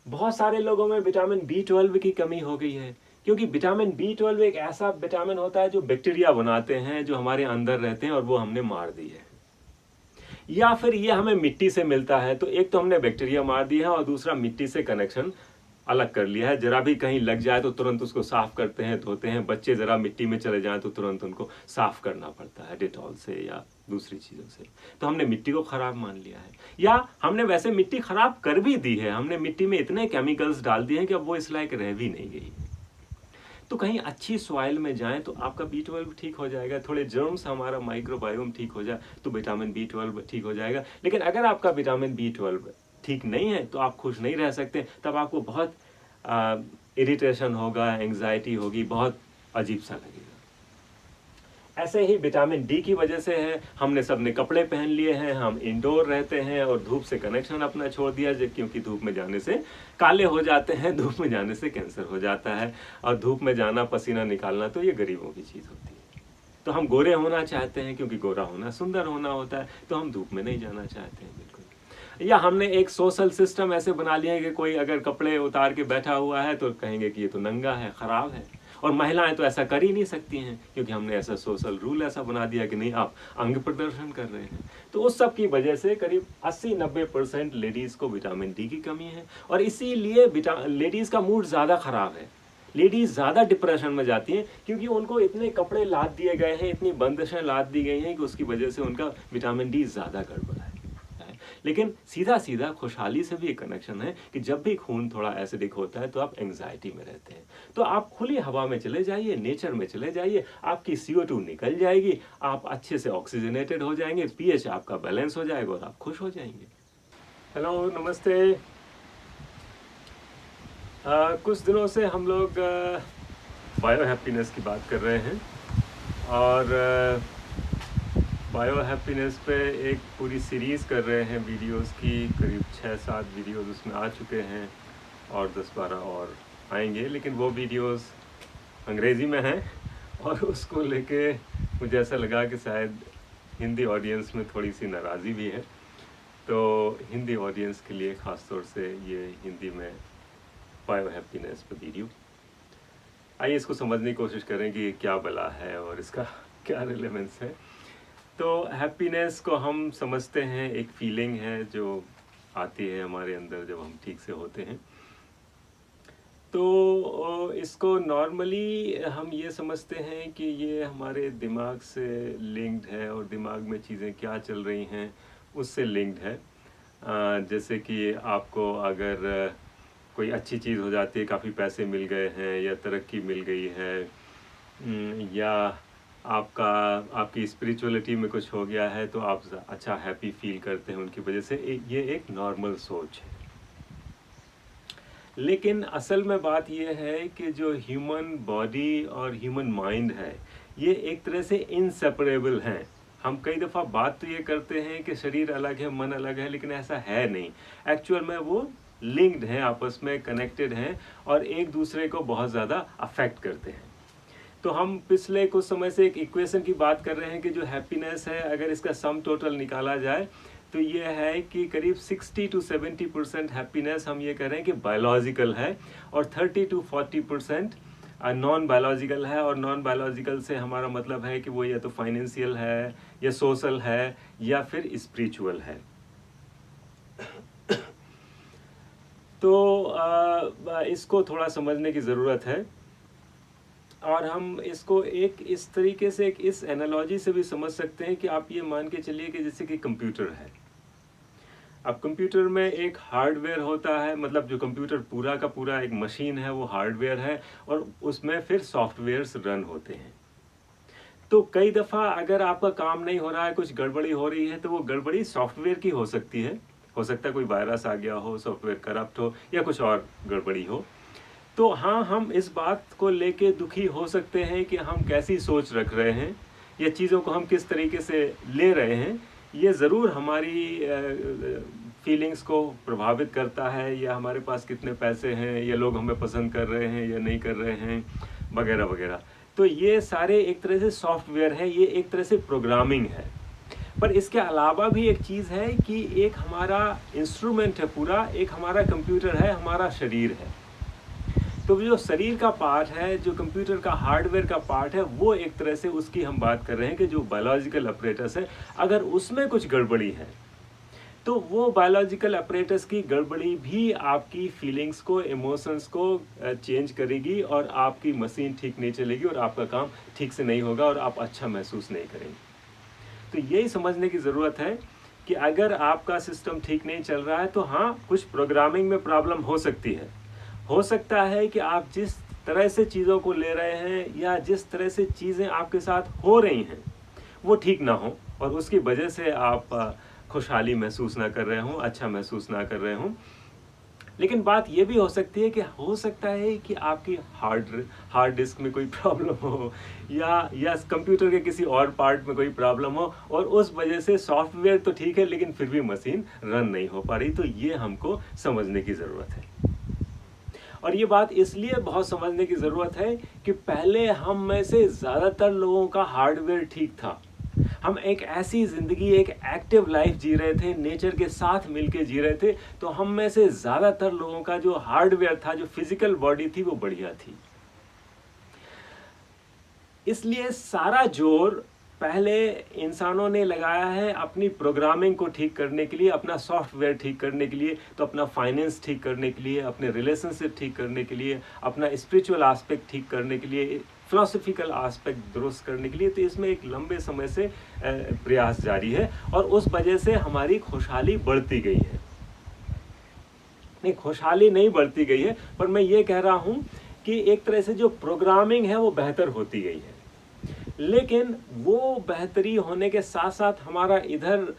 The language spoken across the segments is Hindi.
बहुत सारे लोगों में विटामिन B12 की कमी हो गई है, क्योंकि विटामिन B12 एक ऐसा विटामिन होता है जो बैक्टीरिया बनाते हैं, जो हमारे अंदर रहते हैं और वो हमने मार दी है। या फिर ये हमें मिट्टी से मिलता है, तो एक तो हमने बैक्टीरिया मार दिया है और दूसरा मिट्टी से कनेक्शन अलग कर लिया है। जरा भी कहीं लग जाए तो तुरंत उसको साफ करते हैं, धोते हैं। बच्चे जरा मिट्टी में चले जाएं तो तुरंत उनको साफ करना पड़ता है डेटॉल से या दूसरी चीज़ों से। तो हमने मिट्टी को खराब मान लिया है, या हमने वैसे मिट्टी खराब कर भी दी है। हमने मिट्टी में इतने केमिकल्स डाल दिए हैं कि अब वो इस लायक रह भी नहीं गई। तो कहीं अच्छी सॉइल में जाएं तो आपका B12 ठीक हो जाएगा। थोड़े जर्म्स, हमारा माइक्रोबायोम ठीक हो जाए तो विटामिन B12 ठीक हो जाएगा। लेकिन अगर आपका विटामिन B12 ठीक नहीं है तो आप खुश नहीं रह सकते। तब आपको बहुत इरिटेशन होगा, एंग्जाइटी होगी, बहुत अजीब सा लगेगा। ऐसे ही विटामिन D की वजह से है, हमने सबने कपड़े पहन लिए हैं, हम इंडोर रहते हैं और धूप से कनेक्शन अपना छोड़ दिया, क्योंकि धूप में जाने से काले हो जाते हैं, धूप में जाने से कैंसर हो जाता है। और धूप में जाना, पसीना निकालना तो ये गरीबों की चीज़ होती है। तो हम गोरे होना चाहते हैं क्योंकि गोरा होना सुंदर होना होता है, तो हम धूप में नहीं जाना चाहते हैं बिल्कुल। या हमने एक सोशल सिस्टम ऐसे बना लिया है कि कोई अगर कपड़े उतार के बैठा हुआ है तो कहेंगे कि ये तो नंगा है, ख़राब है। और महिलाएं तो ऐसा कर ही नहीं सकती हैं, क्योंकि हमने ऐसा सोशल रूल ऐसा बना दिया कि नहीं, आप अंग प्रदर्शन कर रहे हैं। तो उस सब की वजह से करीब 80-90% लेडीज़ को विटामिन D की कमी है, और इसीलिए लेडीज़ का मूड ज़्यादा ख़राब है। लेडीज़ ज़्यादा डिप्रेशन में जाती हैं, क्योंकि उनको इतने कपड़े लाद दिए गए हैं, इतनी बंदिशें लाद दी गई हैं कि उसकी वजह से उनका विटामिन D ज़्यादा गड़बड़ है। लेकिन सीधा सीधा खुशहाली से भी एक कनेक्शन है कि जब भी खून थोड़ा एसिडिक होता है तो आप एंग्जाइटी में रहते हैं। तो आप खुली हवा में चले जाइए, नेचर में चले जाइए, आपकी CO2 निकल जाएगी, आप अच्छे से ऑक्सीजनेटेड हो जाएंगे, pH आपका बैलेंस हो जाएगा और आप खुश हो जाएंगे। हेलो, नमस्ते। कुछ दिनों से हम लोग बायो हैप्पीनेस की बात कर रहे हैं, और बायो हैप्पीनेस पे एक पूरी सीरीज़ कर रहे हैं वीडियोस की। करीब 6-7 वीडियोस उसमें आ चुके हैं और 10-12 और आएंगे, लेकिन वो वीडियोस अंग्रेज़ी में हैं, और उसको लेके मुझे ऐसा लगा कि शायद हिंदी ऑडियंस में थोड़ी सी नाराज़ी भी है। तो हिंदी ऑडियंस के लिए ख़ास तौर से ये हिंदी में बायो हैप्पीनेस पे वीडियो। आइए इसको समझने की कोशिश करें कि क्या भला है और इसका क्या रिलेवेंस है। तो हैप्पीनेस को हम समझते हैं एक फीलिंग है जो आती है हमारे अंदर जब हम ठीक से होते हैं। तो इसको नॉर्मली हम ये समझते हैं कि ये हमारे दिमाग से लिंक्ड है, और दिमाग में चीज़ें क्या चल रही हैं उससे लिंक्ड है। जैसे कि आपको अगर कोई अच्छी चीज़ हो जाती है, काफ़ी पैसे मिल गए हैं या तरक्की मिल गई है, या आपकी स्पिरिचुअलिटी में कुछ हो गया है, तो आप अच्छा हैप्पी फील करते हैं उनकी वजह से। ये एक नॉर्मल सोच है। लेकिन असल में बात ये है कि जो ह्यूमन बॉडी और ह्यूमन माइंड है, ये एक तरह से इनसेपरेबल हैं। हम कई दफ़ा बात तो ये करते हैं कि शरीर अलग है, मन अलग है, लेकिन ऐसा है नहीं। एक्चुअल में वो लिंक्ड हैं, आपस में कनेक्टेड हैं, और एक दूसरे को बहुत ज़्यादा अफेक्ट करते हैं। तो हम पिछले कुछ समय से एक इक्वेशन की बात कर रहे हैं कि जो हैप्पीनेस है, अगर इसका सम टोटल निकाला जाए तो ये है कि करीब 60-70% हैप्पीनेस हम ये कह रहे हैं कि बायोलॉजिकल है, और 30-40% नॉन बायोलॉजिकल है। और नॉन बायोलॉजिकल से हमारा मतलब है कि वो या तो फाइनेंशियल है, या सोशल है, या फिर स्पिरिचुअल है। तो इसको थोड़ा समझने की ज़रूरत है, और हम इसको एक इस तरीके से, एक इस एनालॉजी से भी समझ सकते हैं कि आप ये मान के चलिए कि जैसे कि कंप्यूटर है। अब कंप्यूटर में एक हार्डवेयर होता है, मतलब जो कंप्यूटर पूरा का पूरा एक मशीन है वो हार्डवेयर है, और उसमें फिर सॉफ्टवेयर्स रन होते हैं। तो कई दफ़ा अगर आपका काम नहीं हो रहा है, कुछ गड़बड़ी हो रही है, तो वो गड़बड़ी सॉफ्टवेयर की हो सकती है। हो सकता है कोई वायरस आ गया हो, सॉफ्टवेयर करप्ट हो, या कुछ और गड़बड़ी हो। तो हाँ, हम इस बात को लेके दुखी हो सकते हैं कि हम कैसी सोच रख रहे हैं, या चीज़ों को हम किस तरीके से ले रहे हैं। ये ज़रूर हमारी फीलिंग्स को प्रभावित करता है, या हमारे पास कितने पैसे हैं, या लोग हमें पसंद कर रहे हैं या नहीं कर रहे हैं, वगैरह वगैरह। तो ये सारे एक तरह से सॉफ्टवेयर है, ये एक तरह से प्रोग्रामिंग है। पर इसके अलावा भी एक चीज़ है कि एक हमारा इंस्ट्रूमेंट है पूरा, एक हमारा कंप्यूटर है, हमारा शरीर है। तो जो शरीर का पार्ट है, जो कंप्यूटर का हार्डवेयर का पार्ट है, वो एक तरह से उसकी हम बात कर रहे हैं कि जो बायोलॉजिकल अपरेटस है, अगर उसमें कुछ गड़बड़ी है तो वो बायोलॉजिकल अपरेटस की गड़बड़ी भी आपकी फीलिंग्स को, इमोशंस को चेंज करेगी और आपकी मशीन ठीक नहीं चलेगी और आपका काम ठीक से नहीं होगा और आप अच्छा महसूस नहीं करेंगे। तो यही समझने की ज़रूरत है कि अगर आपका सिस्टम ठीक नहीं चल रहा है तो हाँ, कुछ प्रोग्रामिंग में प्रॉब्लम हो सकती है। हो सकता है कि आप जिस तरह से चीज़ों को ले रहे हैं या जिस तरह से चीज़ें आपके साथ हो रही हैं वो ठीक ना हो और उसकी वजह से आप खुशहाली महसूस ना कर रहे हों, अच्छा महसूस ना कर रहे हों। लेकिन बात ये भी हो सकती है कि हो सकता है कि आपकी हार्ड डिस्क में कोई प्रॉब्लम हो या कंप्यूटर के किसी और पार्ट में कोई प्रॉब्लम हो और उस वजह से सॉफ्टवेयर तो ठीक है लेकिन फिर भी मशीन रन नहीं हो पा रही। तो ये हमको समझने की ज़रूरत है और ये बात इसलिए बहुत समझने की ज़रूरत है कि पहले हम में से ज़्यादातर लोगों का हार्डवेयर ठीक था। हम एक ऐसी ज़िंदगी, एक एक्टिव लाइफ जी रहे थे, नेचर के साथ मिलके जी रहे थे, तो हम में से ज़्यादातर लोगों का जो हार्डवेयर था, जो फिजिकल बॉडी थी, वो बढ़िया थी। इसलिए सारा जोर पहले इंसानों ने लगाया है अपनी प्रोग्रामिंग को ठीक करने के लिए, अपना सॉफ्टवेयर ठीक करने के लिए, तो अपना फाइनेंस ठीक करने के लिए, अपने रिलेशनशिप ठीक करने के लिए, अपना स्पिरिचुअल एस्पेक्ट ठीक करने के लिए, फिलोसफिकल एस्पेक्ट दुरुस्त करने के लिए। तो इसमें एक लंबे समय से प्रयास जारी है और उस वजह से हमारी खुशहाली बढ़ती गई है। नहीं, खुशहाली नहीं बढ़ती गई है, पर मैं ये कह रहा हूँ कि एक तरह से जो प्रोग्रामिंग है वो बेहतर होती गई है। लेकिन वो बेहतरी होने के साथ साथ हमारा इधर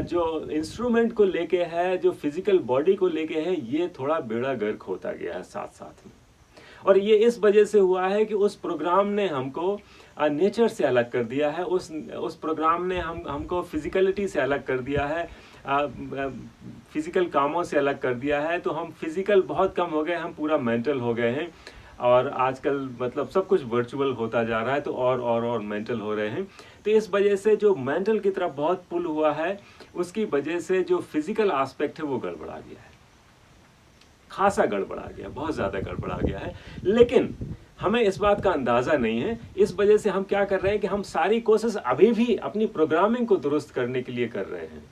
जो इंस्ट्रूमेंट को लेके है, जो फिजिकल बॉडी को लेके है, ये थोड़ा बेड़ा गर्क होता गया है साथ साथ में। और ये इस वजह से हुआ है कि उस प्रोग्राम ने हमको नेचर से अलग कर दिया है, उस प्रोग्राम ने हमको फिजिकलिटी से अलग कर दिया है, फिजिकल कामों से अलग कर दिया है। तो हम फिजिकल बहुत कम हो गए, हम पूरा मेंटल हो गए हैं और आजकल मतलब सब कुछ वर्चुअल होता जा रहा है, तो और मेंटल हो रहे हैं। तो इस वजह से जो मेंटल की तरफ बहुत पुल हुआ है, उसकी वजह से जो फिजिकल एस्पेक्ट है वो गड़बड़ा गया है, खासा गड़बड़ा गया, बहुत ज़्यादा गड़बड़ा गया है। लेकिन हमें इस बात का अंदाज़ा नहीं है। इस वजह से हम क्या कर रहे हैं कि हम सारी कोशिश अभी भी अपनी प्रोग्रामिंग को दुरुस्त करने के लिए कर रहे हैं,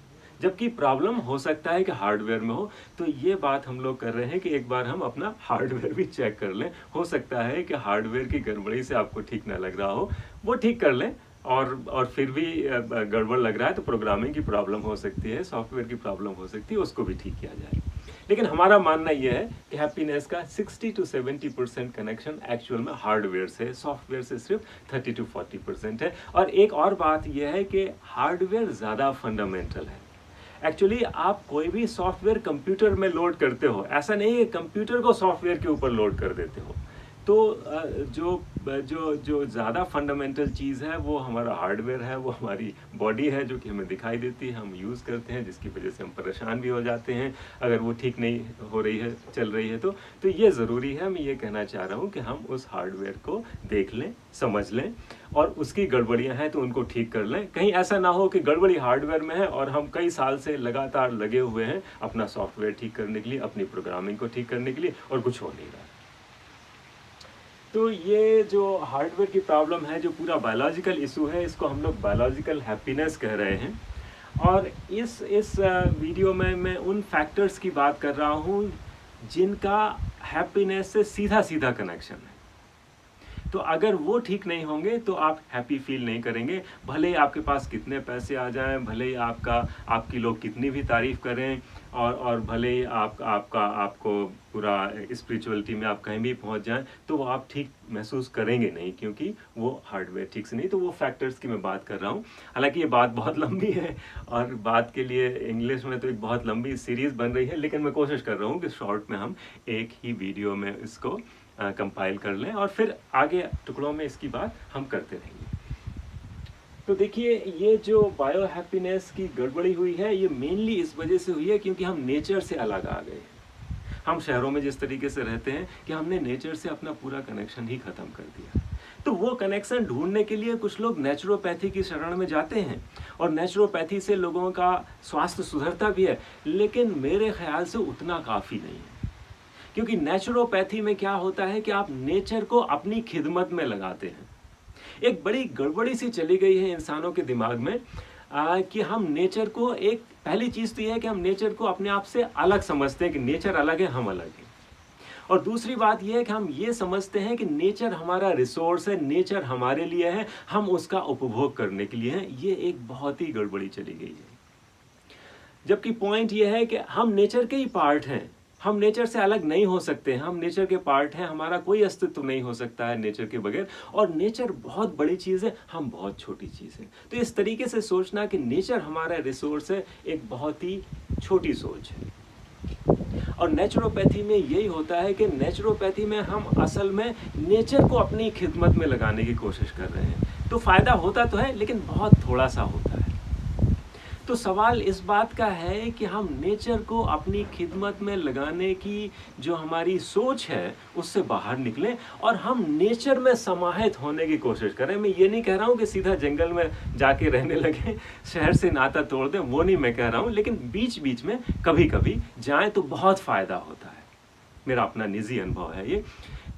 जबकि प्रॉब्लम हो सकता है कि हार्डवेयर में हो। तो ये बात हम लोग कर रहे हैं कि एक बार हम अपना हार्डवेयर भी चेक कर लें। हो सकता है कि हार्डवेयर की गड़बड़ी से आपको ठीक ना लग रहा हो, वो ठीक कर लें। और फिर भी गड़बड़ लग रहा है तो प्रोग्रामिंग की प्रॉब्लम हो सकती है, सॉफ्टवेयर की प्रॉब्लम हो सकती है, उसको भी ठीक किया जाए। लेकिन हमारा मानना यह है कि हैप्पीनेस का 60 to 70% कनेक्शन एक्चुअल में हार्डवेयर से, सॉफ्टवेयर से सिर्फ 30 to 40% है। और एक और बात यह है कि हार्डवेयर ज़्यादा फंडामेंटल है। एक्चुअली आप कोई भी सॉफ्टवेयर कंप्यूटर में लोड करते हो, ऐसा नहीं है कंप्यूटर को सॉफ्टवेयर के ऊपर लोड कर देते हो। तो जो ज़्यादा फंडामेंटल चीज़ है वो हमारा हार्डवेयर है, वो हमारी बॉडी है जो कि हमें दिखाई देती है, हम यूज़ करते हैं, जिसकी वजह से हम परेशान भी हो जाते हैं अगर वो ठीक नहीं हो रही है, चल रही है। तो ये ज़रूरी है। मैं ये कहना चाह रहा हूँ कि हम उस हार्डवेयर को देख लें, समझ लें और उसकी गड़बड़ियाँ हैं तो उनको ठीक कर लें। कहीं ऐसा ना हो कि गड़बड़ी हार्डवेयर में है और हम कई साल से लगातार लगे हुए हैं अपना सॉफ्टवेयर ठीक करने के लिए, अपनी प्रोग्रामिंग को ठीक करने के लिए, और कुछ हो नहीं रहा। तो ये जो हार्डवेयर की प्रॉब्लम है, जो पूरा बायोलॉजिकल इशू है, इसको हम लोग बायोलॉजिकल हैप्पीनेस कह रहे हैं। और इस वीडियो में मैं उन फैक्टर्स की बात कर रहा हूँ जिनका हैप्पीनेस से सीधा सीधा कनेक्शन है। तो अगर वो ठीक नहीं होंगे तो आप हैप्पी फील नहीं करेंगे, भले ही आपके पास कितने पैसे आ जाएं, भले ही आपकी लोग कितनी भी तारीफ़ करें, और भले ही आपको पूरा स्पिरिचुअलिटी में आप कहीं भी पहुंच जाएं, तो वो आप ठीक महसूस करेंगे नहीं, क्योंकि वो हार्डवेयर ठीक से नहीं। तो वो फैक्टर्स की मैं बात कर रहा हूँ। हालांकि ये बात बहुत लंबी है और बात के लिए इंग्लिश में तो एक बहुत लंबी सीरीज़ बन रही है, लेकिन मैं कोशिश कर रहा हूँ कि शॉर्ट में हम एक ही वीडियो में इसको कंपाइल कर लें और फिर आगे टुकड़ों में इसकी बात हम करते रहेंगे। तो देखिए, ये जो बायो हैप्पीनेस की गड़बड़ी हुई है, ये मेनली इस वजह से हुई है क्योंकि हम नेचर से अलग आ गए। हम शहरों में जिस तरीके से रहते हैं कि हमने नेचर से अपना पूरा कनेक्शन ही ख़त्म कर दिया। तो वो कनेक्शन ढूंढने के लिए कुछ लोग नेचुरोपैथी की शरण में जाते हैं और नेचुरोपैथी से लोगों का स्वास्थ्य सुधरता भी है, लेकिन मेरे ख्याल से उतना काफ़ी नहीं है। क्योंकि नेचुरोपैथी में क्या होता है कि आप नेचर को अपनी खिदमत में लगाते हैं। एक बड़ी गड़बड़ी सी चली गई है इंसानों के दिमाग में कि हम नेचर को, एक पहली चीज़ तो यह है कि हम नेचर को अपने आप से अलग समझते हैं कि नेचर अलग है, हम अलग हैं। और दूसरी बात यह है कि हम ये समझते हैं कि नेचर हमारा रिसोर्स है, नेचर हमारे लिए है, हम उसका उपभोग करने के लिए हैं। ये एक बहुत ही गड़बड़ी चली गई है। जबकि पॉइंट ये है कि हम नेचर के ही पार्ट हैं, हम नेचर से अलग नहीं हो सकते हैं, हम नेचर के पार्ट हैं, हमारा कोई अस्तित्व नहीं हो सकता है नेचर के बगैर। और नेचर बहुत बड़ी चीज़ है, हम बहुत छोटी चीज़ है। तो इस तरीके से सोचना कि नेचर हमारा रिसोर्स है, एक बहुत ही छोटी सोच है। और नेचुरोपैथी में यही होता है कि नेचुरोपैथी में हम असल में नेचर को अपनी खिदमत में लगाने की कोशिश कर रहे हैं। तो फ़ायदा होता तो है, लेकिन बहुत थोड़ा सा होता है। तो सवाल इस बात का है कि हम नेचर को अपनी खिदमत में लगाने की जो हमारी सोच है उससे बाहर निकलें और हम नेचर में समाहित होने की कोशिश करें। मैं ये नहीं कह रहा हूँ कि सीधा जंगल में जाके रहने लगे, शहर से नाता तोड़ दें, वो नहीं मैं कह रहा हूँ, लेकिन बीच बीच में कभी कभी जाएं तो बहुत फ़ायदा होता है। मेरा अपना निजी अनुभव है ये।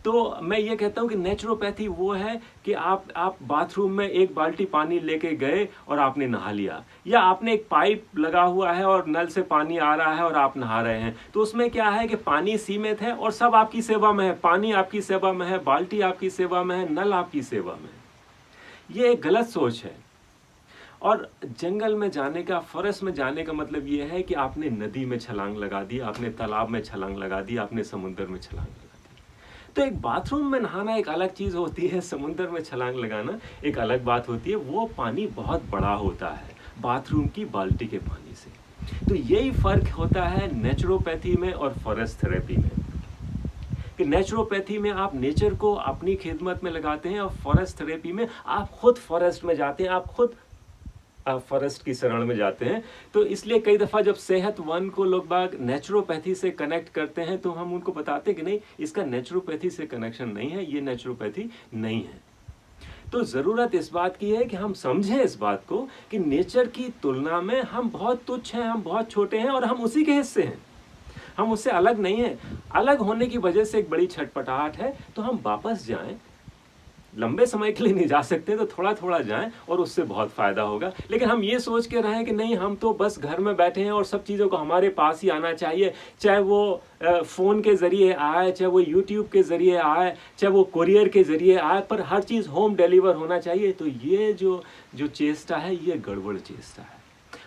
तो मैं ये कहता हूँ कि नेचुरोपैथी वो है कि आप बाथरूम में एक बाल्टी पानी लेके गए और आपने नहा लिया, या आपने एक पाइप लगा हुआ है और नल से पानी आ रहा है और आप नहा रहे हैं। तो उसमें क्या है कि पानी सीमित है और सब आपकी सेवा में है, पानी आपकी सेवा में है, बाल्टी आपकी सेवा में है, नल आपकी सेवा में है। ये एक गलत सोच है। और जंगल में जाने का, फॉरेस्ट में जाने का मतलब ये है कि आपने नदी में छलांग लगा दी, आपने तालाब में छलांग लगा दी, आपने समुद्र में छलांग लगा दी। तो एक बाथरूम में नहाना एक अलग चीज़ होती है, समुद्र में छलांग लगाना एक अलग बात होती है। वो पानी बहुत बड़ा होता है बाथरूम की बाल्टी के पानी से। तो यही फ़र्क होता है नेचुरोपैथी में और फॉरेस्ट थेरेपी में, कि नेचुरोपैथी में आप नेचर को अपनी खिदमत में लगाते हैं और फॉरेस्ट थेरेपी में आप खुद फॉरेस्ट में जाते हैं, आप खुद फॉरेस्ट की शरण में जाते हैं। तो इसलिए कई दफ़ा जब सेहत वन को लोग बाग नेचुरोपैथी से कनेक्ट करते हैं तो हम उनको बताते हैं कि नहीं, इसका नेचुरोपैथी से कनेक्शन नहीं है, ये नेचुरोपैथी नहीं है। तो ज़रूरत इस बात की है कि हम समझें इस बात को कि नेचर की तुलना में हम बहुत तुच्छ हैं, हम बहुत छोटे हैं और हम उसी के हिस्से हैं, हम उससे अलग नहीं हैं। अलग होने की वजह से एक बड़ी छटपटाहट है। तो हम वापस जाएं, लंबे समय के लिए नहीं जा सकते तो थोड़ा थोड़ा जाएं और उससे बहुत फ़ायदा होगा। लेकिन हम ये सोच के रहें कि नहीं, हम तो बस घर में बैठे हैं और सब चीज़ों को हमारे पास ही आना चाहिए, चाहे वो फ़ोन के ज़रिए आए, चाहे वो यूट्यूब के ज़रिए आए, चाहे वो कुरियर के ज़रिए आए, पर हर चीज़ होम डिलीवर होना चाहिए। तो ये जो चेष्टा है, ये गड़बड़ चेष्टा है।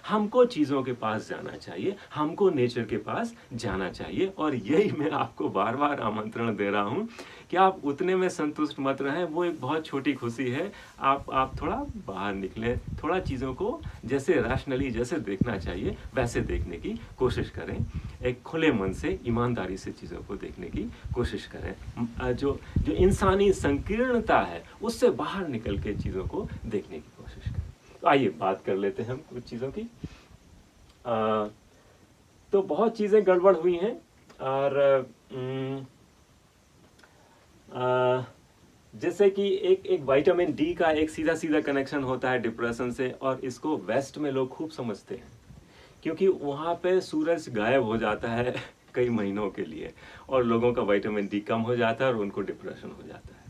हमको चीज़ों के पास जाना चाहिए, हमको नेचर के पास जाना चाहिए। और यही मैं आपको बार बार आमंत्रण दे रहा हूँ कि आप उतने में संतुष्ट मत रहें, वो एक बहुत छोटी खुशी है। आप थोड़ा बाहर निकलें, थोड़ा चीज़ों को जैसे रैशनली जैसे देखना चाहिए वैसे देखने की कोशिश करें। एक खुले मन से, ईमानदारी से चीज़ों को देखने की कोशिश करें। जो इंसानी संकीर्णता है उससे बाहर निकल के चीज़ों को देखने की कोशिश करें। तो आइए बात कर लेते हैं हम कुछ चीज़ों की। तो बहुत चीज़ें गड़बड़ हुई हैं और जैसे कि एक विटामिन डी का एक सीधा सीधा कनेक्शन होता है डिप्रेशन से, और इसको वेस्ट में लोग खूब समझते हैं क्योंकि वहाँ पे सूरज गायब हो जाता है कई महीनों के लिए और लोगों का विटामिन डी कम हो जाता है और उनको डिप्रेशन हो जाता है।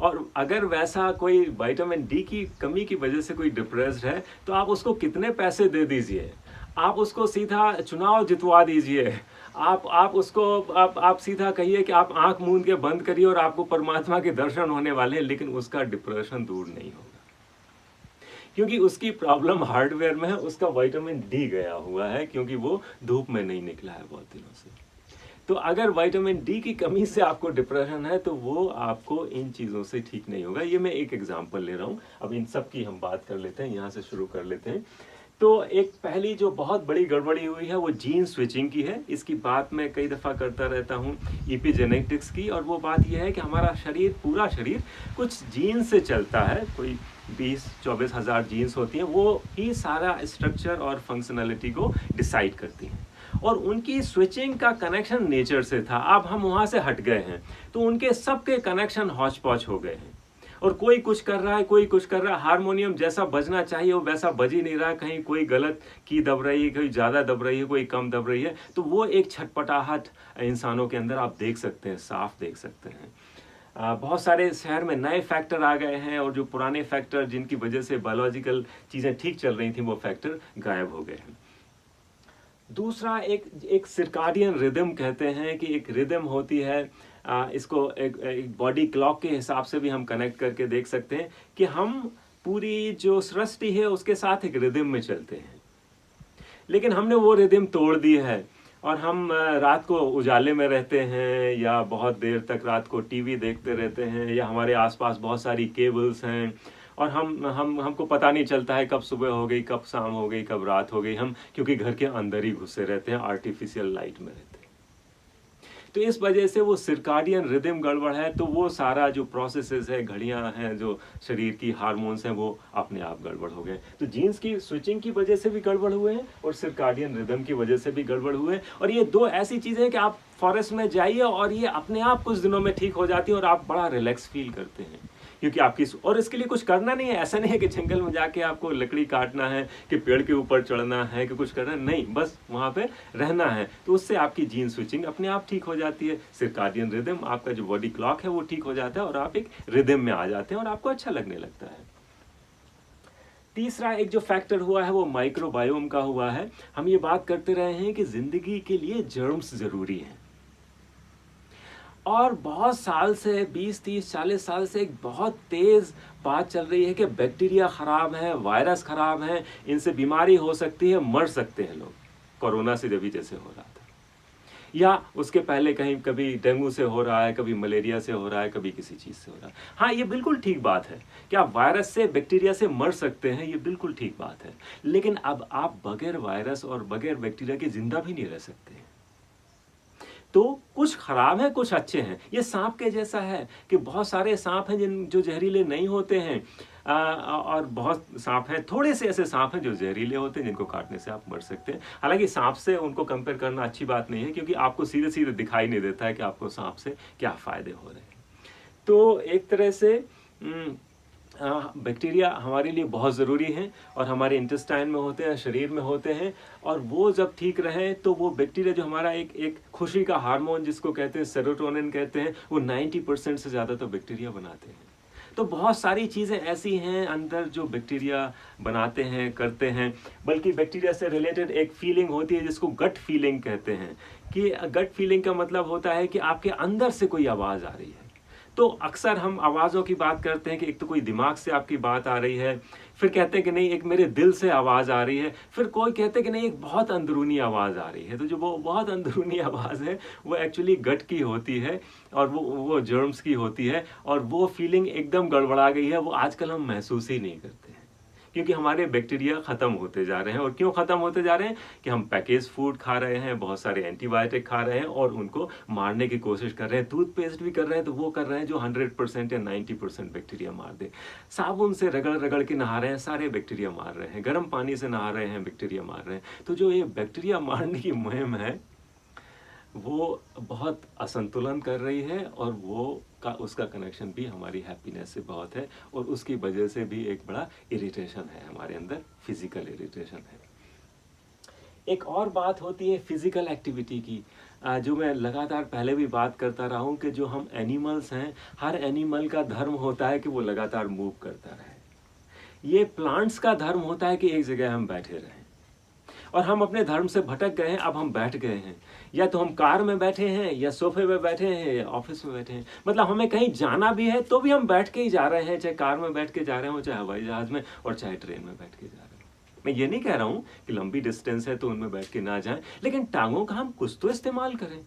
और अगर वैसा कोई विटामिन डी की कमी की वजह से कोई डिप्रेस्ड है तो आप उसको कितने पैसे दे दीजिए, आप उसको सीधा चुनाव जितवा दीजिए, आप उसको आप सीधा कहिए कि आप आंख मूंद के बंद करिए और आपको परमात्मा के दर्शन होने वाले हैं, लेकिन उसका डिप्रेशन दूर नहीं होगा क्योंकि उसकी प्रॉब्लम हार्डवेयर में है, उसका विटामिन डी गया हुआ है क्योंकि वो धूप में नहीं निकला है बहुत दिनों से। तो अगर विटामिन डी की कमी से आपको डिप्रेशन है तो वो आपको इन चीज़ों से ठीक नहीं होगा। ये मैं एक एग्जांपल ले रहा हूँ। अब इन सब की हम बात कर लेते हैं, यहाँ से शुरू कर लेते हैं। तो एक पहली जो बहुत बड़ी गड़बड़ी हुई है वो जीन स्विचिंग की है। इसकी बात मैं कई दफ़ा करता रहता हूँ, एपिजेनेटिक्स की। और वो बात यह है कि हमारा शरीर, पूरा शरीर कुछ जीन से चलता है, कोई 20-24 हज़ार जीन्स होती हैं, वो ही सारा स्ट्रक्चर और फंक्शनलिटी को डिसाइड करती हैं। और उनकी स्विचिंग का कनेक्शन नेचर से था, अब हम वहाँ से हट गए हैं तो उनके सबके कनेक्शन हौच पौच हो गए हैं। और कोई कुछ कर रहा है, कोई कुछ कर रहा है, हारमोनियम जैसा बजना चाहिए वो वैसा बज ही नहीं रहा, कहीं कोई गलत की दब रही है, कोई ज़्यादा दब रही है, कोई कम दब रही है। तो वो एक छटपटाहट इंसानों के अंदर आप देख सकते हैं, साफ देख सकते हैं। बहुत सारे शहर में नए फैक्टर आ गए हैं और जो पुराने फैक्टर जिनकी वजह से बायोलॉजिकल चीज़ें ठीक चल रही थी वो फैक्टर गायब हो गए हैं। दूसरा एक सर्काडियन रिदम कहते हैं कि एक रिदम होती है, इसको एक बॉडी क्लॉक के हिसाब से भी हम कनेक्ट करके देख सकते हैं कि हम पूरी जो सृष्टि है उसके साथ एक रिदम में चलते हैं, लेकिन हमने वो रिदम तोड़ दी है और हम रात को उजाले में रहते हैं या बहुत देर तक रात को टीवी देखते रहते हैं, या हमारे आसपास बहुत सारी केबल्स हैं और हमको पता नहीं चलता है कब सुबह हो गई, कब शाम हो गई, कब रात हो गई, हम क्योंकि घर के अंदर ही घुसे रहते हैं, आर्टिफिशियल लाइट में रहते हैं। तो इस वजह से वो सर्काडियन रिदम गड़बड़ है, तो वो सारा जो प्रोसेसेस है, घड़ियां हैं, जो शरीर की हार्मोन्स हैं, वो अपने आप गड़बड़ हो गए। तो जीन्स की स्विचिंग की वजह से भी गड़बड़ हुए हैं और सर्काडियन रिदम की वजह से भी गड़बड़ हुए हैं। और ये दो ऐसी चीज़ें हैं कि आप फॉरेस्ट में जाइए और ये अपने आप कुछ दिनों में ठीक हो जाती है और आप बड़ा रिलैक्स फील करते हैं, क्योंकि आपकी और इसके लिए कुछ करना नहीं है। ऐसा नहीं है कि जंगल में जाके आपको लकड़ी काटना है, कि पेड़ के ऊपर चढ़ना है, कि कुछ करना नहीं, बस वहाँ पे रहना है। तो उससे आपकी जीन स्विचिंग अपने आप ठीक हो जाती है, सर्काडियन रिदम, आपका जो बॉडी क्लॉक है वो ठीक हो जाता है और आप एक रिदम में आ जाते हैं और आपको अच्छा लगने लगता है। तीसरा एक जो फैक्टर हुआ है वो माइक्रोबायोम का हुआ है। हम ये बात करते रहे हैं कि जिंदगी के लिए जर्म्स जरूरी हैं, और बहुत साल से 20, 30, 40 साल से एक बहुत तेज बात चल रही है कि बैक्टीरिया खराब है, वायरस खराब है, इनसे बीमारी हो सकती है, मर सकते हैं लोग। कोरोना से जब जैसे हो रहा था, या उसके पहले कहीं कभी डेंगू से हो रहा है, कभी मलेरिया से हो रहा है, कभी किसी चीज़ से हो रहा है। हाँ, ये बिल्कुल ठीक बात है कि आप वायरस से, बैक्टीरिया से मर सकते हैं, ये बिल्कुल ठीक बात है। लेकिन अब आप बगैर वायरस और बगैर बैक्टीरिया के जिंदा भी नहीं रह सकते। तो कुछ खराब है, कुछ अच्छे हैं। ये सांप के जैसा है कि बहुत सारे सांप हैं जो जहरीले नहीं होते हैं, और बहुत सांप हैं, थोड़े से ऐसे सांप हैं जो जहरीले होते हैं, जिनको काटने से आप मर सकते हैं। हालांकि सांप से उनको कंपेयर करना अच्छी बात नहीं है, क्योंकि आपको सीधे सीधे दिखाई नहीं देता है कि आपको सांप से क्या फायदे हो रहे हैं। तो एक तरह से बैक्टीरिया हमारे लिए बहुत ज़रूरी हैं और हमारे इंटेस्टाइन में होते हैं, शरीर में होते हैं, और वो जब ठीक रहें तो वो बैक्टीरिया जो हमारा एक खुशी का हार्मोन जिसको कहते हैं सेरोटोनिन कहते हैं, वो 90% से ज़्यादा तो बैक्टीरिया बनाते हैं। तो बहुत सारी चीज़ें ऐसी हैं अंदर जो बैक्टीरिया बनाते हैं, करते हैं। बल्कि बैक्टीरिया से रिलेटेड एक फीलिंग होती है जिसको गट फीलिंग कहते हैं, कि गट फीलिंग का मतलब होता है कि आपके अंदर से कोई आवाज़ आ रही है। तो अक्सर हम आवाज़ों की बात करते हैं कि एक तो कोई दिमाग से आपकी बात आ रही है, फिर कहते हैं कि नहीं एक मेरे दिल से आवाज़ आ रही है, फिर कोई कहते हैं कि नहीं एक बहुत अंदरूनी आवाज़ आ रही है। तो जो वो बहुत अंदरूनी आवाज़ है वो एक्चुअली गट की होती है और वो जर्म्स की होती है, और वो फीलिंग एकदम गड़बड़ा गई है, वो आजकल हम महसूस ही नहीं करते हैं, क्योंकि हमारे बैक्टीरिया ख़त्म होते जा रहे हैं। और क्यों ख़त्म होते जा रहे हैं? कि हम पैकेज फूड खा रहे हैं, बहुत सारे एंटीबायोटिक खा रहे हैं और उनको मारने की कोशिश कर रहे हैं। टूथपेस्ट भी कर रहे हैं तो वो कर रहे हैं जो 100% या 90% बैक्टीरिया मार दे। साबुन से रगड़ रगड़ के नहा रहे हैं, सारे बैक्टीरिया मार रहे हैं। गर्म पानी से नहा रहे हैं, बैक्टीरिया मार रहे हैं। तो जो ये बैक्टीरिया मारने की मुहिम है वो बहुत असंतुलन कर रही है, और वो उसका कनेक्शन भी हमारी हैप्पीनेस से बहुत है, और उसकी वजह से भी एक बड़ा इरिटेशन है हमारे अंदर, फिजिकल इरिटेशन है। एक और बात होती है फिजिकल एक्टिविटी की, जो मैं लगातार पहले भी बात करता रहा हूँ कि जो हम एनिमल्स हैं, हर एनिमल का धर्म होता है कि वो लगातार मूव करता रहे। ये प्लांट्स का धर्म होता है कि एक जगह हम बैठे रहें, और हम अपने धर्म से भटक गए हैं, अब हम बैठ गए हैं। या तो हम कार में बैठे हैं, या सोफे में बैठे हैं, या ऑफिस में बैठे हैं। मतलब हमें कहीं जाना भी है तो भी हम बैठ के ही जा रहे हैं, चाहे कार में बैठ के जा रहे हो, चाहे हवाई जहाज में, और चाहे ट्रेन में बैठ के जा रहे हैं। मैं ये नहीं कह रहा हूँ कि लंबी डिस्टेंस है तो उनमें बैठ के ना जाएं, लेकिन टांगों का हम कुछ तो इस्तेमाल करें।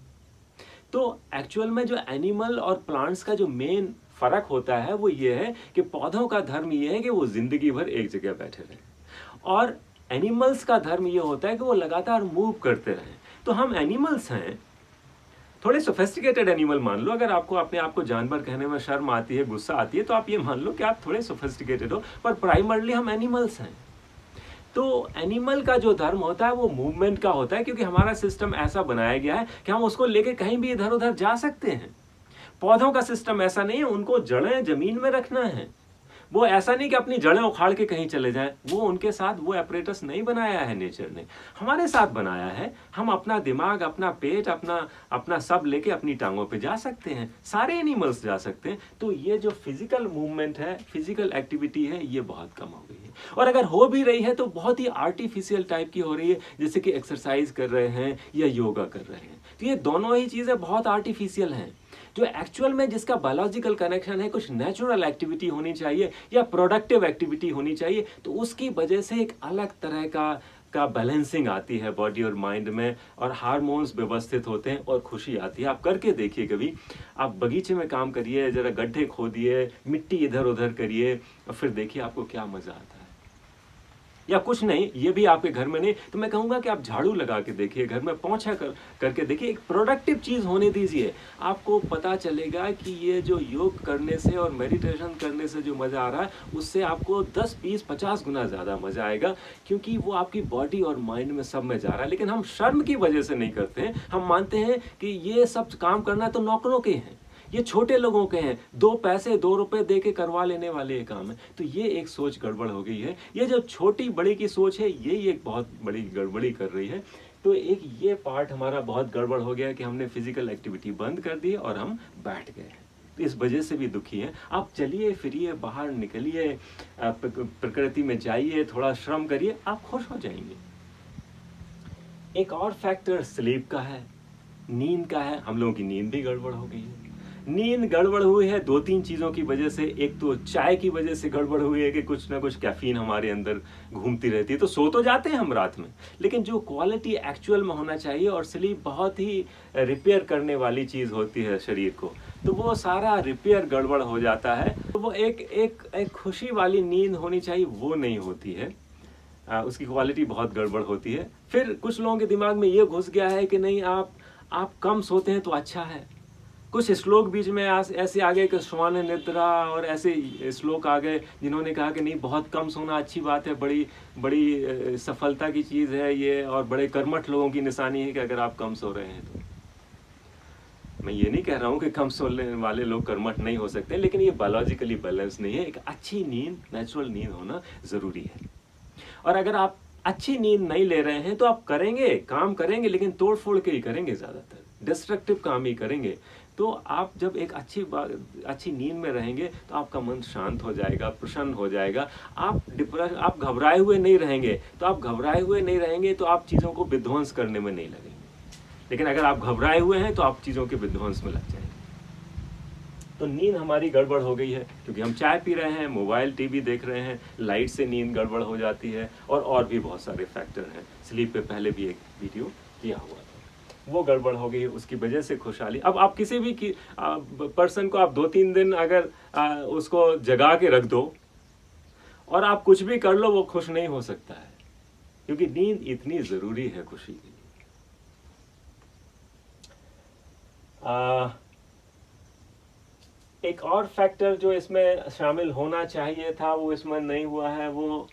तो एक्चुअल में जो एनिमल और प्लांट्स का जो मेन फर्क होता है वो ये है कि पौधों का धर्म ये है कि वो जिंदगी भर एक जगह बैठे रहें, और एनिमल्स का धर्म ये होता है कि वो लगातार मूव करते रहें। तो हम एनिमल्स हैं, थोड़े सोफिस्टिकेटेड एनिमल मान लो। अगर आपको अपने आप को जानवर कहने में शर्म आती है, गुस्सा आती है, तो आप ये मान लो कि आप थोड़े सोफिस्टिकेटेड हो, पर प्राइमरली हम एनिमल्स हैं। तो एनिमल का जो धर्म होता है वो मूवमेंट का होता है, क्योंकि हमारा सिस्टम ऐसा बनाया गया है कि हम उसको लेके कहीं भी इधर उधर जा सकते हैं। पौधों का सिस्टम ऐसा नहीं है, उनको जड़ें जमीन में रखना है। वो ऐसा नहीं कि अपनी जड़ें उखाड़ के कहीं चले जाएं, वो उनके साथ वो एपरेटस नहीं बनाया है नेचर ने, हमारे साथ बनाया है। हम अपना दिमाग, अपना पेट, अपना अपना सब लेके अपनी टांगों पे जा सकते हैं, सारे एनिमल्स जा सकते हैं। तो ये जो फिजिकल मूवमेंट है, फिजिकल एक्टिविटी है, ये बहुत कम हो गई है। और अगर हो भी रही है तो बहुत ही आर्टिफिशियल टाइप की हो रही है, जैसे कि एक्सरसाइज कर रहे हैं या योगा कर रहे हैं। तो ये दोनों ही चीज़ें बहुत आर्टिफिशियल हैं। जो एक्चुअल में जिसका बायोलॉजिकल कनेक्शन है, कुछ नेचुरल एक्टिविटी होनी चाहिए या प्रोडक्टिव एक्टिविटी होनी चाहिए, तो उसकी वजह से एक अलग तरह का बैलेंसिंग आती है बॉडी और माइंड में, और हार्मोन्स व्यवस्थित होते हैं और खुशी आती है। आप करके देखिए, कभी आप बगीचे में काम करिए, जरा गड्ढे खोदिए, मिट्टी इधर उधर करिए, और फिर देखिए आपको क्या मजा आता है। या कुछ नहीं, ये भी आपके घर में नहीं तो मैं कहूँगा कि आप झाड़ू लगा के देखिए, घर में पोंछा करके देखिए, एक प्रोडक्टिव चीज़ होने दीजिए। आपको पता चलेगा कि ये जो योग करने से और मेडिटेशन करने से जो मज़ा आ रहा है, उससे आपको 10, 20, 50 गुना ज़्यादा मज़ा आएगा, क्योंकि वो आपकी बॉडी और माइंड में सब में जा रहा है। लेकिन हम शर्म की वजह से नहीं करते हैं। हम मानते हैं कि ये सब काम करना तो नौकरों के हैं, ये छोटे लोगों के हैं, 2 पैसे 2 रुपए दे के करवा लेने वाले ये काम है। तो ये एक सोच गड़बड़ हो गई है। ये जो छोटी बड़ी की सोच है, यही एक बहुत बड़ी गड़बड़ी कर रही है। तो एक ये पार्ट हमारा बहुत गड़बड़ हो गया कि हमने फिजिकल एक्टिविटी बंद कर दी और हम बैठ गए हैं। तो इस वजह से भी दुखी हैं। आप चलिए फिरिए, बाहर निकलिए, प्रकृति में जाइए, थोड़ा श्रम करिए, आप खुश हो जाएंगे। एक और फैक्टर स्लीप का है, नींद का है। हम लोगों की नींद भी गड़बड़ हो गई है। नींद गड़बड़ हुई है 2-3 चीज़ों की वजह से। एक तो चाय की वजह से गड़बड़ हुई है कि कुछ ना कुछ कैफीन हमारे अंदर घूमती रहती है, तो सो तो जाते हैं हम रात में, लेकिन जो क्वालिटी एक्चुअल में होना चाहिए, और स्लीप बहुत ही रिपेयर करने वाली चीज़ होती है शरीर को, तो वो सारा रिपेयर गड़बड़ हो जाता है। तो वो एक खुशी वाली नींद होनी चाहिए, वो नहीं होती है। उसकी क्वालिटी बहुत गड़बड़ होती है। फिर कुछ लोगों के दिमाग में ये घुस गया है कि नहीं, आप कम सोते हैं तो अच्छा है। कुछ श्लोक बीच में ऐसे आ गए कि श्वान निद्रा, और ऐसे श्लोक आ गए जिन्होंने कहा कि नहीं, बहुत कम सोना अच्छी बात है, बड़ी बड़ी सफलता की चीज़ है ये, और बड़े कर्मठ लोगों की निशानी है कि अगर आप कम सो रहे हैं तो। मैं ये नहीं कह रहा हूँ कि कम सोने वाले लोग कर्मठ नहीं हो सकते, लेकिन ये बायोलॉजिकली बैलेंस नहीं है। एक अच्छी नींद, नेचुरल नींद होना ज़रूरी है। और अगर आप अच्छी नींद नहीं ले रहे हैं तो आप करेंगे, काम करेंगे, लेकिन तोड़ फोड़ के ही करेंगे, ज़्यादातर डिस्ट्रक्टिव काम ही करेंगे। तो आप जब एक अच्छी नींद में रहेंगे तो आपका मन शांत हो जाएगा, प्रसन्न हो जाएगा। आप घबराए हुए नहीं रहेंगे। तो आप घबराए हुए नहीं रहेंगे तो आप चीज़ों को विध्वंस करने में नहीं लगेंगे। लेकिन अगर आप घबराए हुए हैं तो आप चीज़ों के विध्वंस में लग जाएंगे। तो नींद हमारी गड़बड़ हो गई है क्योंकि हम चाय पी रहे हैं, मोबाइल टीवी देख रहे हैं, लाइट से नींद गड़बड़ हो जाती है, और भी बहुत सारे फैक्टर हैं। स्लीप पे पहले भी एक वीडियो किया हुआ था, वो गड़बड़ हो गई, उसकी वजह से खुशहाली। अब आप किसी भी पर्सन को आप 2-3 दिन अगर उसको जगा के रख दो और आप कुछ भी कर लो, वो खुश नहीं हो सकता है, क्योंकि नींद इतनी ज़रूरी है खुशी के लिए। एक और फैक्टर जो इसमें शामिल होना चाहिए था वो इसमें नहीं हुआ है, वो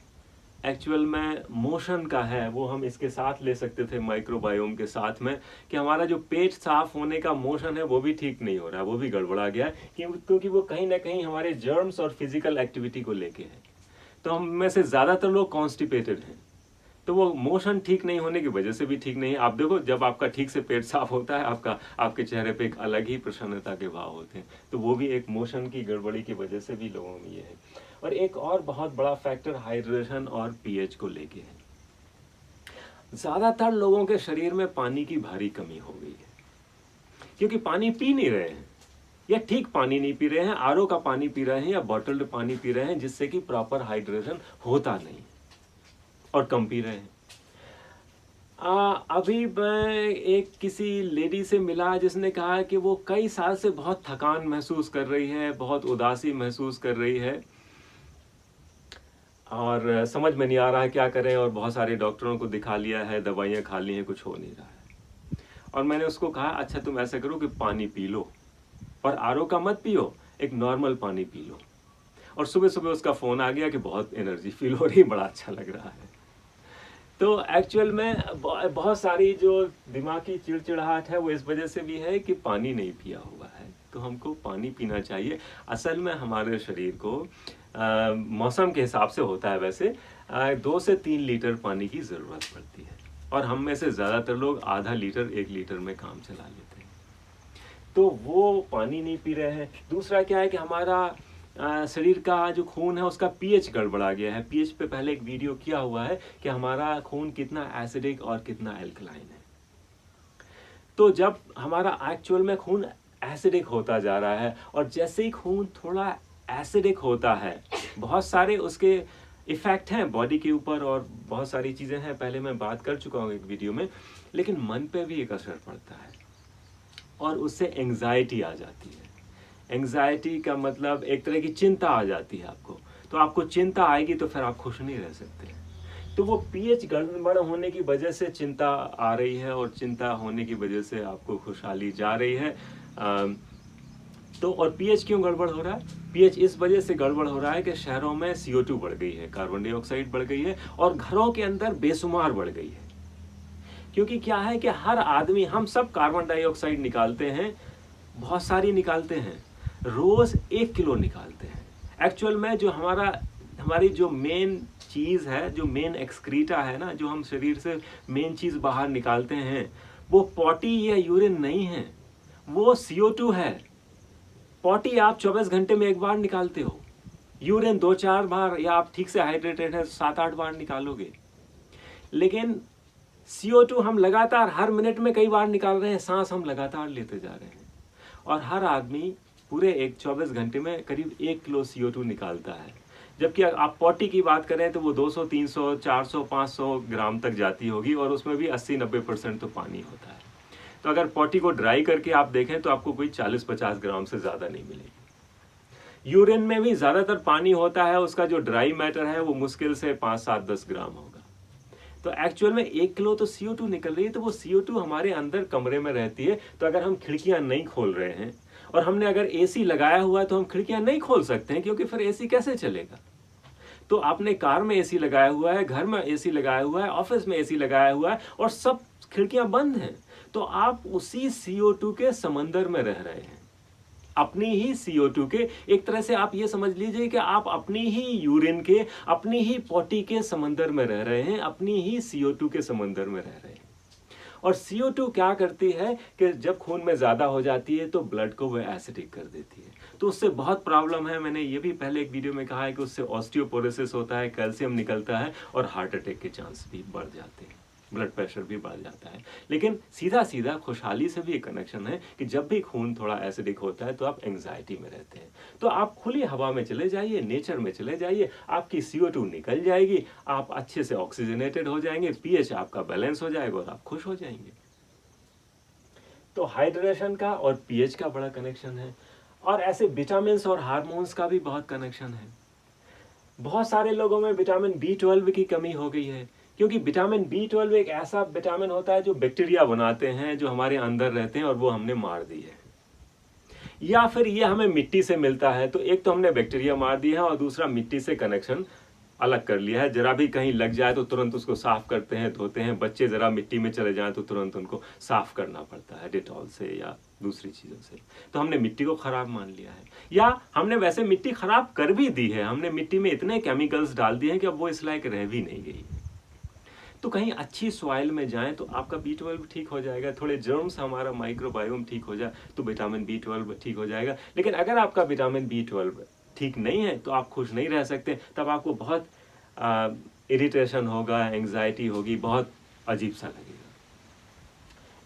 एक्चुअल में मोशन का है। वो हम इसके साथ ले सकते थे, माइक्रोबायोम के साथ में, कि हमारा जो पेट साफ होने का मोशन है वो भी ठीक नहीं हो रहा है, वो भी गड़बड़ा गया है, क्योंकि वो कहीं ना कहीं हमारे जर्म्स और फिजिकल एक्टिविटी को लेके है। तो हम में से ज़्यादातर लोग कॉन्स्टिपेटेड हैं, तो वो मोशन ठीक नहीं होने की वजह से भी ठीक नहीं है। आप देखो, जब आपका ठीक से पेट साफ होता है, आपके चेहरे पे एक अलग ही प्रसन्नता के भाव होते हैं। तो वो भी एक मोशन की गड़बड़ी की वजह से भी लोगों में ये है। और एक और बहुत बड़ा फैक्टर हाइड्रेशन और पीएच को लेके है। ज़्यादातर लोगों के शरीर में पानी की भारी कमी हो गई है, क्योंकि पानी पी नहीं रहे हैं, या ठीक पानी नहीं पी रहे हैं, आरओ का पानी पी रहे हैं या बॉटल्ड पानी पी रहे हैं, जिससे कि प्रॉपर हाइड्रेशन होता नहीं, और कम पी रहे हैं। अभी मैं एक किसी लेडी से मिला जिसने कहा कि वो कई साल से बहुत थकान महसूस कर रही है, बहुत उदासी महसूस कर रही है, और समझ में नहीं आ रहा है क्या करें, और बहुत सारे डॉक्टरों को दिखा लिया है, दवाइयाँ खा ली हैं, कुछ हो नहीं रहा है। और मैंने उसको कहा, अच्छा तुम ऐसा करो कि पानी पी लो, और आरओ का मत पियो, एक नॉर्मल पानी पी लो। और सुबह सुबह उसका फ़ोन आ गया कि बहुत एनर्जी फील हो रही, बड़ा अच्छा लग रहा है। तो एक्चुअल में बहुत सारी जो दिमागी चिड़चिड़ाहट है वो इस वजह से भी है कि पानी नहीं पिया हुआ है। तो हमको पानी पीना चाहिए। असल में हमारे शरीर को मौसम के हिसाब से होता है वैसे 2 से 3 लीटर पानी की ज़रूरत पड़ती है, और हम में से ज़्यादातर लोग आधा लीटर 1 लीटर में काम चला लेते हैं, तो वो पानी नहीं पी रहे हैं। दूसरा क्या है कि हमारा शरीर का जो खून है उसका पीएच गड़बड़ा गया है। पीएच पे पहले एक वीडियो किया हुआ है कि हमारा खून कितना एसिडिक और कितना एल्कलाइन है। तो जब हमारा एक्चुअल में खून एसिडिक होता जा रहा है, और जैसे ही खून थोड़ा एसिडिक होता है, बहुत सारे उसके इफ़ेक्ट हैं बॉडी के ऊपर और बहुत सारी चीज़ें हैं, पहले मैं बात कर चुका हूँ एक वीडियो में, लेकिन मन पे भी एक असर पड़ता है और उससे एंग्जाइटी आ जाती है। एंग्जाइटी का मतलब एक तरह की चिंता आ जाती है आपको, तो आपको चिंता आएगी तो फिर आप खुश नहीं रह सकते। तो वो पीएच गड़बड़ होने की वजह से चिंता आ रही है, और चिंता होने की वजह से आपको खुशहाली जा रही है। तो और पीएच क्यों गड़बड़ हो रहा है? पीएच इस वजह से गड़बड़ हो रहा है कि शहरों में CO2 बढ़ गई है, कार्बन डाइऑक्साइड बढ़ गई है, और घरों के अंदर बेशुमार बढ़ गई है। क्योंकि क्या है कि हर आदमी, हम सब कार्बन डाइऑक्साइड निकालते हैं, बहुत सारी निकालते हैं, रोज 1 किलो निकालते हैं। एक्चुअल में जो हमारी जो मेन चीज़ है, जो मेन एक्सक्रीटा है ना, जो हम शरीर से मेन चीज़ बाहर निकालते हैं, वो पॉटी या यूरिन नहीं है, वो CO2 है। पॉटी आप 24 घंटे में 1 बार निकालते हो, यूरिन 2-4 बार, या आप ठीक से हाइड्रेटेड है 7-8 बार निकालोगे। लेकिन CO2 हम लगातार हर मिनट में कई बार निकाल रहे हैं, सांस हम लगातार लेते जा रहे हैं, और हर आदमी पूरे 24 घंटे में करीब 1 किलो CO2 निकालता है। जबकि आप पॉटी की बात करें तो वो 200, 300, 400, 500 ग्राम तक जाती होगी, और उसमें भी 80-90% तो पानी होता है। तो अगर पॉटी को ड्राई करके आप देखें तो आपको कोई 40-50 ग्राम से ज़्यादा नहीं मिलेगी। यूरिन में भी ज़्यादातर पानी होता है, उसका जो ड्राई मैटर है वो मुश्किल से 5, 7, 10 ग्राम होगा। तो एक्चुअल में 1 किलो तो CO2 निकल रही है, तो वो CO2 हमारे अंदर कमरे में रहती है। तो अगर हम खिड़कियां नहीं खोल रहे हैं, और हमने अगर AC लगाया हुआ है, तो हम खिड़कियां नहीं खोल सकते हैं, क्योंकि फिर AC कैसे चलेगा? तो आपने कार में AC लगाया हुआ है, घर में AC लगाया हुआ है, ऑफिस में AC लगाया हुआ है, और सब खिड़कियां बंद हैं, तो आप उसी CO2 के समंदर में रह रहे हैं, अपनी ही CO2 के। एक तरह से आप ये समझ लीजिए कि आप अपनी ही यूरिन के, अपनी ही पॉटी के समंदर में रह रहे हैं, अपनी ही CO2 के समंदर में रह रहे हैं। और CO2 क्या करती है कि जब खून में ज़्यादा हो जाती है तो ब्लड को वह एसिडिक कर देती है, तो उससे बहुत प्रॉब्लम है। मैंने ये भी पहले एक वीडियो में कहा है कि उससे ऑस्टियोपोरोसिस होता है, कैल्शियम निकलता है, और हार्ट अटैक के चांस भी बढ़ जाते हैं, ब्लड प्रेशर भी बढ़ जाता है। लेकिन सीधा सीधा खुशहाली से भी एक कनेक्शन है कि जब भी खून थोड़ा एसिडिक होता है तो आप एंग्जाइटी में रहते हैं, तो आप खुली हवा में चले जाइए, नेचर में चले जाइए, आपकी CO2 निकल जाएगी, आप अच्छे से ऑक्सीजनेटेड हो जाएंगे, पीएच आपका बैलेंस हो जाएगा, और आप खुश हो जाएंगे। तो हाइड्रेशन का और पीएच का बड़ा कनेक्शन है, और ऐसे विटामिन और हार्मोन्स का भी बहुत कनेक्शन है। बहुत सारे लोगों में विटामिन B12 की कमी हो गई है, क्योंकि विटामिन B12 एक ऐसा विटामिन होता है जो बैक्टीरिया बनाते हैं, जो हमारे अंदर रहते हैं, और वो हमने मार दी है। या फिर ये हमें मिट्टी से मिलता है, तो एक तो हमने बैक्टीरिया मार दी है, और दूसरा मिट्टी से कनेक्शन अलग कर लिया है। जरा भी कहीं लग जाए तो तुरंत उसको साफ करते हैं, धोते हैं। बच्चे जरा मिट्टी में चले जाएं तो तुरंत उनको साफ करना पड़ता है डेटॉल से या दूसरी चीज़ों से। तो हमने मिट्टी को खराब मान लिया है, या हमने वैसे मिट्टी खराब कर भी दी है, हमने मिट्टी में इतने केमिकल्स डाल दिए हैं कि अब वो इस लायक रह भी नहीं गई। तो कहीं अच्छी सॉइल में जाएं तो आपका B12 ठीक हो जाएगा, थोड़े जर्म्स, हमारा माइक्रोबायोम ठीक हो जाए तो विटामिन B12 ठीक हो जाएगा। लेकिन अगर आपका विटामिन B12 ठीक नहीं है तो आप खुश नहीं रह सकते, तब आपको बहुत इरिटेशन होगा, एंग्जाइटी होगी, बहुत अजीब सा लगेगा।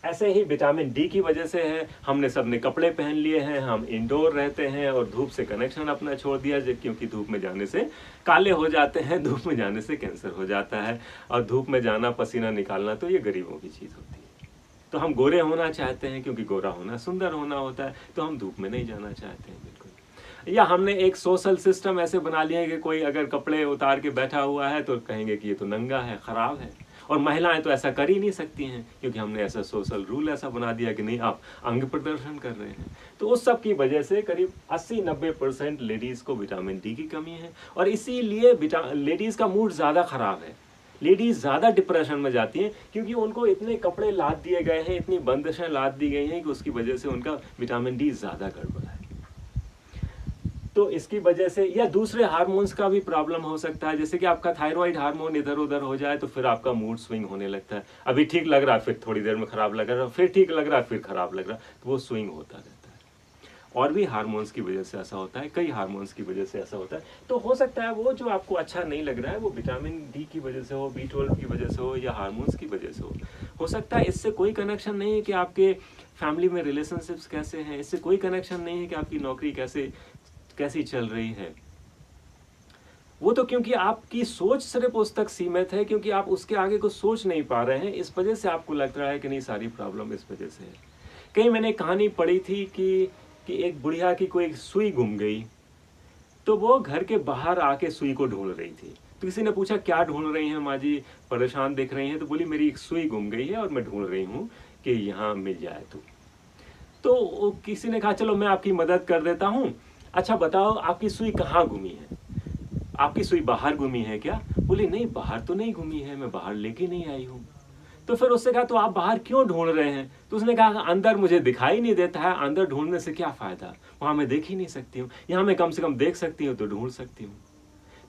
ऐसे ही विटामिन D की वजह से है, हमने सबने कपड़े पहन लिए हैं, हम इंडोर रहते हैं और धूप से कनेक्शन अपना छोड़ दिया, क्योंकि धूप में जाने से काले हो जाते हैं, धूप में जाने से कैंसर हो जाता है, और धूप में जाना, पसीना निकालना तो ये गरीबों की चीज़ होती है। तो हम गोरे होना चाहते हैं, क्योंकि गोरा होना सुंदर होना होता है, तो हम धूप में नहीं जाना चाहते हैं बिल्कुल। या हमने एक सोशल सिस्टम ऐसे बना लिया है कि कोई अगर कपड़े उतार के बैठा हुआ है तो कहेंगे कि ये तो नंगा है, ख़राब है, और महिलाएं तो ऐसा कर ही नहीं सकती हैं, क्योंकि हमने ऐसा सोशल रूल ऐसा बना दिया कि नहीं, आप अंग प्रदर्शन कर रहे हैं। तो उस सब की वजह से करीब 80-90% लेडीज़ को विटामिन D की कमी है, और इसीलिए लेडीज़ का मूड ज़्यादा ख़राब है। लेडीज ज़्यादा डिप्रेशन में जाती हैं क्योंकि उनको इतने कपड़े लाद दिए गए हैं, इतनी बंदिशें लाद दी गई हैं कि उसकी वजह से उनका विटामिन डी ज़्यादा गड़बड़ है। तो इसकी वजह से या दूसरे हार्मोन्स का भी प्रॉब्लम हो सकता है, जैसे कि आपका थायराइड हार्मोन इधर उधर हो जाए तो फिर आपका मूड स्विंग होने लगता है। अभी ठीक लग रहा है, फिर थोड़ी देर में खराब लग रहा है, फिर ठीक लग रहा है, फिर खराब लग रहा है, तो वो स्विंग होता रहता है। और भी हार्मोन्स की वजह से ऐसा होता है, कई हार्मोन्स की वजह से ऐसा होता है। तो हो सकता है वो जो आपको अच्छा नहीं लग रहा है वो विटामिन डी की वजह से हो, B12 की वजह से हो, या हार्मोन्स की वजह से हो सकता है इससे कोई कनेक्शन नहीं है कि आपके फैमिली में रिलेशनशिप्स कैसे हैं, इससे कोई कनेक्शन नहीं है कि आपकी नौकरी कैसी चल रही है। वो तो क्योंकि आपकी सोच सिर्फ उस तक सीमित है, क्योंकि आप उसके आगे कुछ सोच नहीं पा रहे हैं, इस वजह से आपको लग रहा है कि नहीं सारी प्रॉब्लम इस वजह से है। कहीं मैंने कहानी पढ़ी थी कि एक बुढ़िया की कोई सुई गुम गई, तो वो घर के बाहर आके सुई को ढूंढ रही थी। तो किसी ने पूछा क्या ढूंढ रही हैं माँ जी, परेशान दिख रही हैं? तो बोली मेरी एक सुई गुम गई है और मैं ढूंढ रही हूँ कि यहाँ मिल जाए। तो किसी ने कहा चलो मैं आपकी मदद कर देता हूँ, अच्छा बताओ आपकी सुई कहाँ गुमी है? आपकी सुई बाहर गुमी है क्या? बोली नहीं, बाहर तो नहीं गुमी है, मैं बाहर लेके नहीं आई हूँ। तो फिर उससे कहा तो आप बाहर क्यों ढूंढ रहे हैं? तो उसने कहा अंदर मुझे दिखाई नहीं देता है, अंदर ढूंढने से क्या फायदा, वहां मैं देख ही नहीं सकती हूँ, यहाँ मैं कम से कम देख सकती हूँ तो ढूंढ सकती हूँ।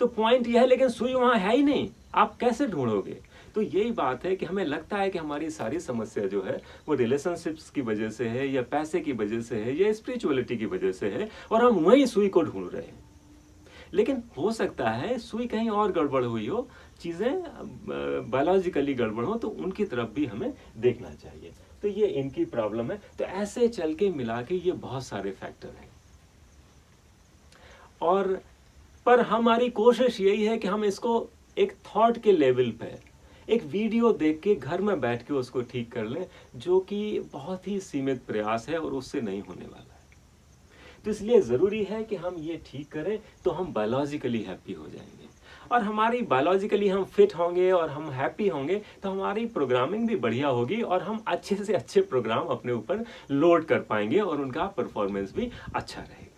तो पॉइंट यह है, लेकिन सुई वहां है ही नहीं, आप कैसे ढूंढोगे? तो यही बात है कि हमें लगता है कि हमारी सारी समस्या जो है वो रिलेशनशिप्स की वजह से है, या पैसे की वजह से है, या स्पिरिचुअलिटी की वजह से है, और हम वही सुई को ढूंढ रहे हैं। लेकिन हो सकता है सुई कहीं और गड़बड़ हुई हो, चीज़ें बायोलॉजिकली गड़बड़ हो, तो उनकी तरफ भी हमें देखना चाहिए। तो ये इनकी प्रॉब्लम है। तो ऐसे चल के मिला के ये बहुत सारे फैक्टर हैं, और पर हमारी कोशिश यही है कि हम इसको एक थॉट के लेवल पे एक वीडियो देख के घर में बैठ के उसको ठीक कर लें, जो कि बहुत ही सीमित प्रयास है और उससे नहीं होने वाला है। तो इसलिए ज़रूरी है कि हम ये ठीक करें तो हम बायोलॉजिकली हैप्पी हो जाएंगे, और हमारी बायोलॉजिकली हम फिट होंगे और हम हैप्पी होंगे तो हमारी प्रोग्रामिंग भी बढ़िया होगी, और हम अच्छे से अच्छे प्रोग्राम अपने ऊपर लोड कर पाएंगे और उनका परफॉर्मेंस भी अच्छा रहेगा।